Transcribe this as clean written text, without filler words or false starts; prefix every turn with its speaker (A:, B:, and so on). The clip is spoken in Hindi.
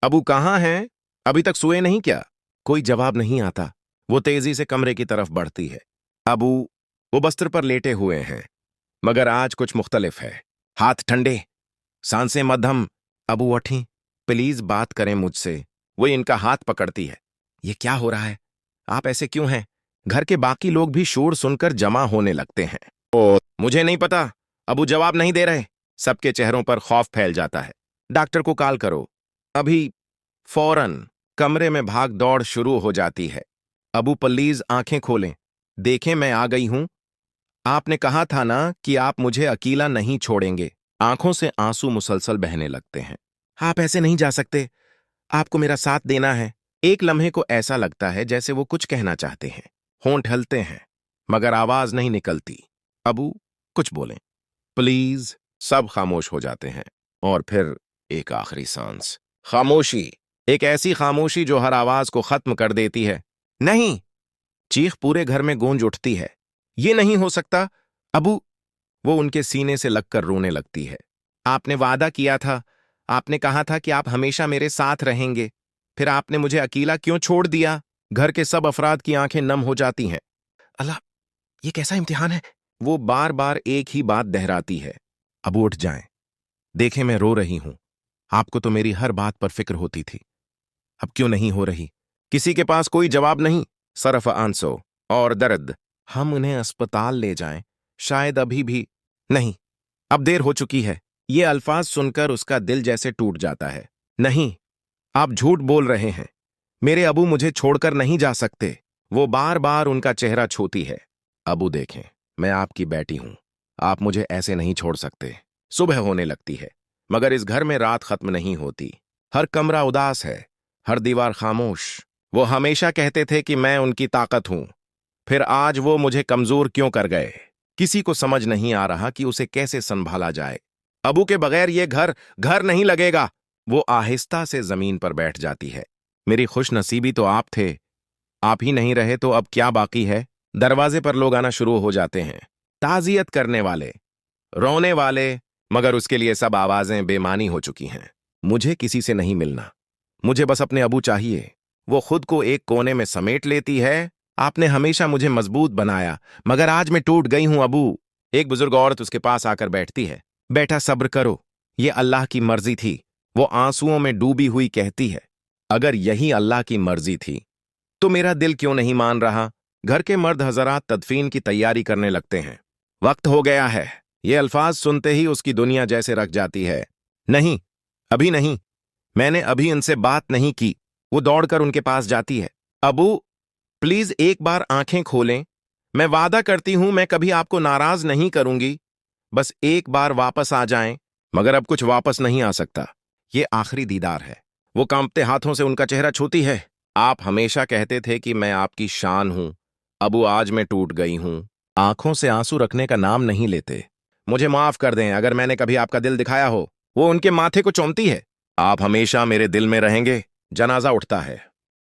A: अबू कहाँ हैं? अभी तक सोए नहीं क्या? कोई जवाब नहीं आता। वो तेजी से कमरे की तरफ बढ़ती है। अबू, वो बस्तर पर लेटे हुए हैं, मगर आज कुछ मुख्तलिफ है। हाथ ठंडे, सांसें मध्यम। अबू उठी, प्लीज बात करें मुझसे। वो इनका हाथ पकड़ती है। ये क्या हो रहा है? आप ऐसे क्यों हैं? घर के बाकी लोग भी शोर सुनकर जमा होने लगते हैं। ओ, मुझे नहीं पता। अबू जवाब नहीं दे रहे। सबके चेहरों पर खौफ फैल जाता है। डॉक्टर को कॉल करो अभी, फौरन। कमरे में भाग दौड़ शुरू हो जाती है। अबू प्लीज आंखें खोलें, देखें मैं आ गई हूं। आपने कहा था ना कि आप मुझे अकेला नहीं छोड़ेंगे। आंखों से आंसू मुसलसल बहने लगते हैं। आप ऐसे नहीं जा सकते, आपको मेरा साथ देना है। एक लम्हे को ऐसा लगता है जैसे वो कुछ कहना चाहते हैं। होंठ हलते हैं, मगर आवाज नहीं निकलती। अबू, कुछ बोलें प्लीज। सब खामोश हो जाते हैं, और फिर एक आखिरी सांस। खामोशी, एक ऐसी खामोशी जो हर आवाज को खत्म कर देती है। नहीं! चीख पूरे घर में गूंज उठती है। ये नहीं हो सकता। अबू, वो उनके सीने से लगकर रोने लगती है। आपने वादा किया था, आपने कहा था कि आप हमेशा मेरे साथ रहेंगे। फिर आपने मुझे अकेला क्यों छोड़ दिया? घर के सब अफराद की आंखें नम हो जाती हैं। अल्लाह, ये कैसा इम्तिहान है? वो बार बार एक ही बात दोहराती है। अब उठ जाएं। देखें मैं रो रही हूं। आपको तो मेरी हर बात पर फिक्र होती थी। अब क्यों नहीं हो रही? किसी के पास कोई जवाब नहीं, सिर्फ आंसू और दर्द। हम उन्हें अस्पताल ले जाएं, शायद अभी भी। नहीं, अब देर हो चुकी है। ये अल्फाज सुनकर उसका दिल जैसे टूट जाता है। नहीं, आप झूठ बोल रहे हैं। मेरे अबू मुझे छोड़कर नहीं जा सकते। वो बार बार उनका चेहरा छूती है। अबू देखें, मैं आपकी बेटी हूं। आप मुझे ऐसे नहीं छोड़ सकते। सुबह होने लगती है, मगर इस घर में रात खत्म नहीं होती। हर कमरा उदास है, हर दीवार खामोश। वो हमेशा कहते थे कि मैं उनकी ताकत हूं, फिर आज वो मुझे कमजोर क्यों कर गए? किसी को समझ नहीं आ रहा कि उसे कैसे संभाला जाए। अबू के बगैर ये घर घर नहीं लगेगा। वो आहिस्ता से जमीन पर बैठ जाती है। मेरी खुशनसीबी तो आप थे, आप ही नहीं रहे तो अब क्या बाकी है? दरवाजे पर लोग आना शुरू हो जाते हैं, ताजियत करने वाले, रोने वाले, मगर उसके लिए सब आवाजें बेमानी हो चुकी हैं। मुझे किसी से नहीं मिलना, मुझे बस अपने अबू चाहिए। वो खुद को एक कोने में समेट लेती है। आपने हमेशा मुझे मजबूत बनाया, मगर आज मैं टूट गई हूं अबू। एक बुजुर्ग औरत उसके पास आकर बैठती है। बेटा सब्र करो, ये अल्लाह की मर्जी थी। वो आंसुओं में डूबी हुई कहती है। अगर यही अल्लाह की मर्जी थी तो मेरा दिल क्यों नहीं मान रहा? घर के मर्द हजरात तदफीन की तैयारी करने लगते हैं। वक्त हो गया है। ये अल्फाज सुनते ही उसकी दुनिया जैसे रख जाती है। नहीं, अभी नहीं, मैंने अभी उनसे बात नहीं की। वो दौड़कर उनके पास जाती है। अबू, प्लीज एक बार आंखें खोलें। मैं वादा करती हूं मैं कभी आपको नाराज नहीं करूंगी। बस एक बार वापस आ जाएं। मगर अब कुछ वापस नहीं आ सकता। ये आखिरी दीदार है। वो कांपते हाथों से उनका चेहरा छूती है। आप हमेशा कहते थे कि मैं आपकी शान हूं। अबू, आज मैं टूट गई हूं। आंखों से आंसू रखने का नाम नहीं लेते। मुझे माफ कर दें अगर मैंने कभी आपका दिल दिखाया हो। वो उनके माथे को चूमती है। आप हमेशा मेरे दिल में रहेंगे। जनाजा उठता है।